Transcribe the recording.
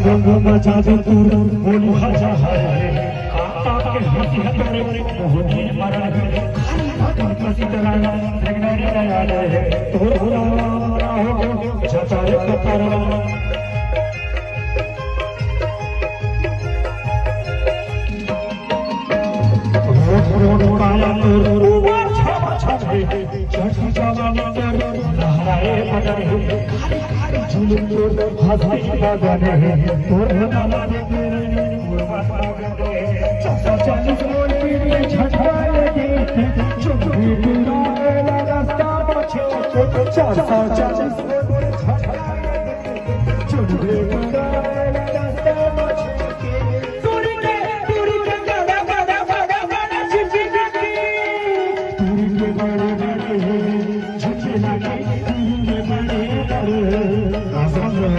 रंग मचा दे तू बोली भाजा है काका के हंसी हथौड़े होती मरण खाली भागम पसी तरह रंगने याद है तो भुला हो जता रे कपड़ा काला तो छाप छाप चढ़ी जवानी कर लहराए बदन खाली खाली झूम हंसी बदन तोर नाला दे चाचा चालीस मोड़ पीड़े झटकाए दे चुप भी रास्ता बचे चाचा चालीस